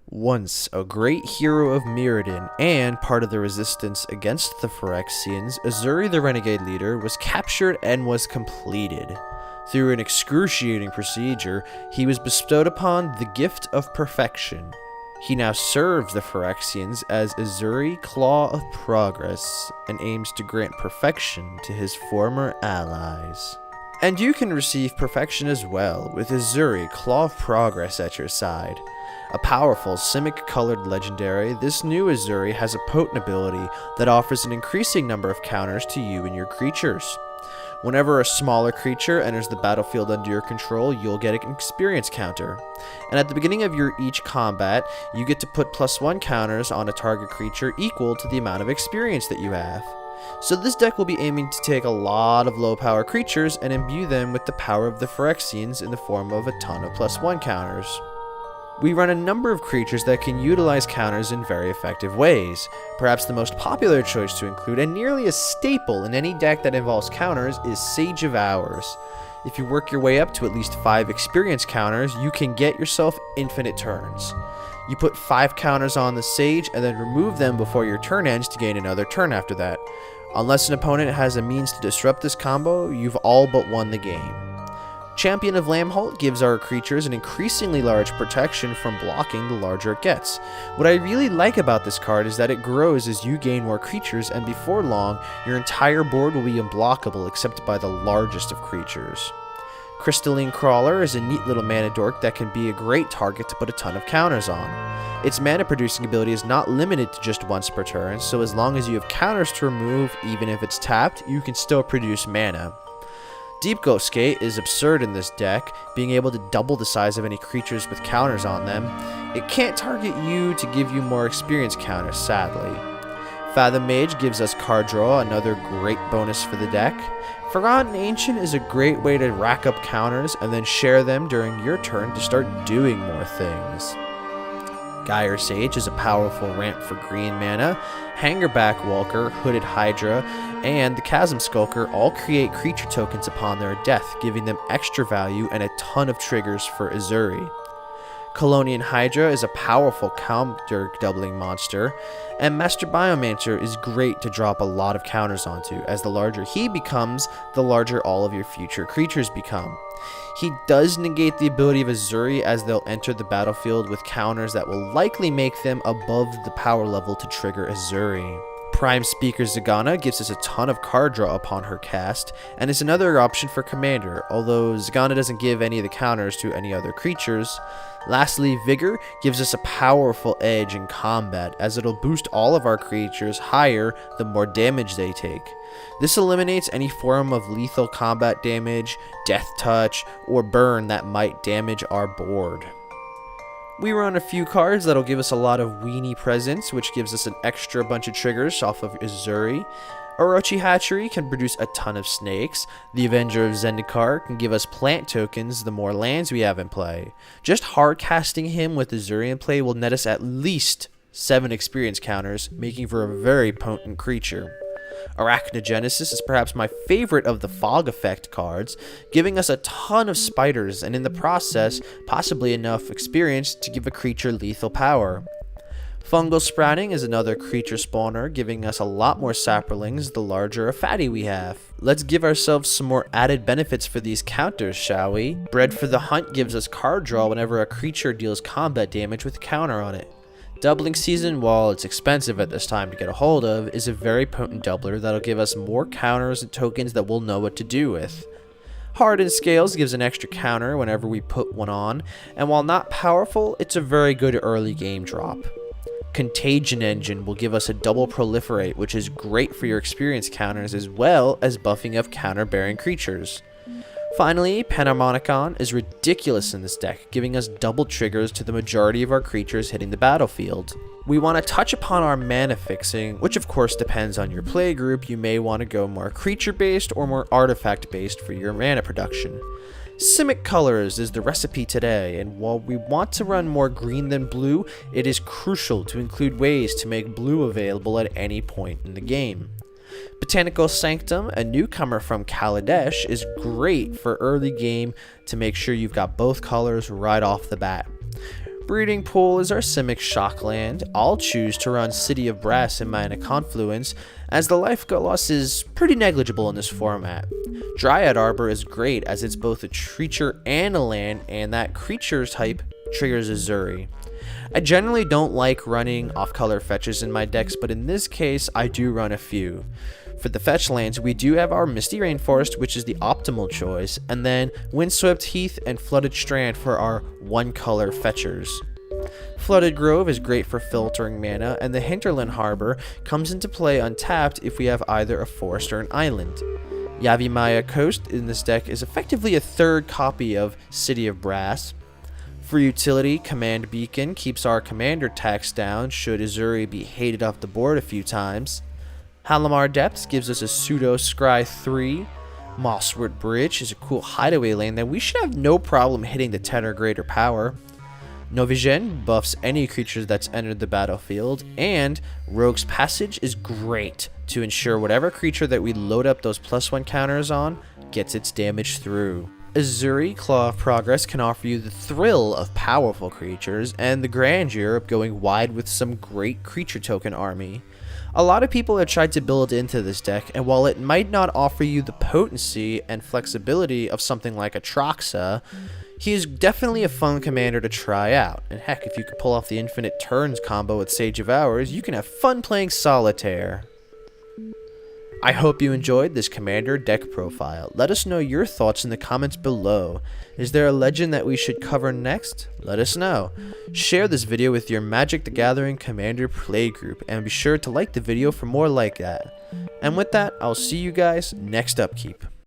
Once a great hero of Mirrodin and part of the resistance against the Phyrexians, Ezuri the Renegade leader was captured and was completed. Through an excruciating procedure, he was bestowed upon the gift of perfection. He now serves the Phyrexians as Ezuri Claw of Progress and aims to grant perfection to his former allies. And you can receive perfection as well with Ezuri Claw of Progress at your side. A powerful Simic-colored legendary, this new Ezuri has a potent ability that offers an increasing number of counters to you and your creatures. Whenever a smaller creature enters the battlefield under your control, you'll get an experience counter. And at the beginning of each combat, you get to put +1 counters on a target creature equal to the amount of experience that you have. So this deck will be aiming to take a lot of low power creatures and imbue them with the power of the Phyrexians in the form of a ton of +1 counters. We run a number of creatures that can utilize counters in very effective ways. Perhaps the most popular choice to include, and nearly a staple in any deck that involves counters, is Sage of Hours. If you work your way up to at least 5 experience counters, you can get yourself infinite turns. You put 5 counters on the Sage and then remove them before your turn ends to gain another turn after that. Unless an opponent has a means to disrupt this combo, you've all but won the game. Champion of Lambholt gives our creatures an increasingly large protection from blocking the larger it gets. What I really like about this card is that it grows as you gain more creatures, and before long, your entire board will be unblockable except by the largest of creatures. Crystalline Crawler is a neat little mana dork that can be a great target to put a ton of counters on. Its mana producing ability is not limited to just once per turn, so as long as you have counters to remove, even if it's tapped, you can still produce mana. Deep Ghost Gate is absurd in this deck, being able to double the size of any creatures with counters on them. It can't target you to give you more experience counters, sadly. Fathom Mage gives us card draw, another great bonus for the deck. Forgotten Ancient is a great way to rack up counters and then share them during your turn to start doing more things. Gyre Sage is a powerful ramp for green mana. Hangerback Walker, Hooded Hydra, and the Chasm Skulker all create creature tokens upon their death, giving them extra value and a ton of triggers for Ezuri. Colonian Hydra is a powerful counter doubling monster, and Master Biomancer is great to drop a lot of counters onto, as the larger he becomes, the larger all of your future creatures become. He does negate the ability of Ezuri, as they'll enter the battlefield with counters that will likely make them above the power level to trigger Ezuri. Prime Speaker Zagana gives us a ton of card draw upon her cast, and is another option for Commander, although Zagana doesn't give any of the counters to any other creatures. Lastly, Vigor gives us a powerful edge in combat, as it'll boost all of our creatures higher the more damage they take. This eliminates any form of lethal combat damage, death touch, or burn that might damage our board. We run a few cards that'll give us a lot of Weenie Presence, which gives us an extra bunch of triggers off of Ezuri. Orochi Hatchery can produce a ton of snakes. The Avenger of Zendikar can give us plant tokens the more lands we have in play. Just hard casting him with Ezuri in play will net us at least 7 experience counters, making for a very potent creature. Arachnogenesis is perhaps my favorite of the Fog Effect cards, giving us a ton of spiders and in the process possibly enough experience to give a creature lethal power. Fungal Sprouting is another creature spawner, giving us a lot more saplings the larger a fatty we have. Let's give ourselves some more added benefits for these counters, shall we? Bred for the Hunt gives us card draw whenever a creature deals combat damage with a counter on it. Doubling Season, while it's expensive at this time to get a hold of, is a very potent doubler that'll give us more counters and tokens that we'll know what to do with. Hardened Scales gives an extra counter whenever we put one on, and while not powerful, it's a very good early game drop. Contagion Engine will give us a double proliferate, which is great for your experience counters as well as buffing of counter-bearing creatures. Finally, Panharmonicon is ridiculous in this deck, giving us double triggers to the majority of our creatures hitting the battlefield. We want to touch upon our mana fixing, which of course depends on your play group. You may want to go more creature based or more artifact based for your mana production. Simic Colors is the recipe today, and while we want to run more green than blue, it is crucial to include ways to make blue available at any point in the game. Botanical Sanctum, a newcomer from Kaladesh, is great for early game to make sure you've got both colors right off the bat. Breeding Pool is our Simic Shockland. I'll choose to run City of Brass in Mana Confluence, as the life loss is pretty negligible in this format. Dryad Arbor is great as it's both a creature and a land, and that creature type triggers Ezuri. I generally don't like running off-color fetches in my decks, but in this case I do run a few. For the fetch lands, we do have our Misty Rainforest, which is the optimal choice, and then Windswept Heath and Flooded Strand for our one-color fetchers. Flooded Grove is great for filtering mana, and the Hinterland Harbor comes into play untapped if we have either a forest or an island. Yavimaya Coast in this deck is effectively a third copy of City of Brass. For utility, Command Beacon keeps our commander tax down should Ezuri be hated off the board a few times. Halimar Depths gives us a pseudo Scry 3. Mosswood Bridge is a cool hideaway lane that we should have no problem hitting the 10 or greater power. Novigen buffs any creatures that's entered the battlefield, and Rogue's Passage is great to ensure whatever creature that we load up those +1 counters on gets its damage through. Ezuri, Claw of Progress can offer you the thrill of powerful creatures and the grandeur of going wide with some great creature token army. A lot of people have tried to build into this deck, and while it might not offer you the potency and flexibility of something like a Troxa, he is definitely a fun commander to try out. And heck, if you could pull off the Infinite Turns combo with Sage of Hours, you can have fun playing Solitaire. I hope you enjoyed this commander deck profile. Let us know your thoughts in the comments below. Is there a legend that we should cover next? Let us know. Share this video with your Magic the Gathering commander play group, and be sure to like the video for more like that. And with that, I'll see you guys next upkeep.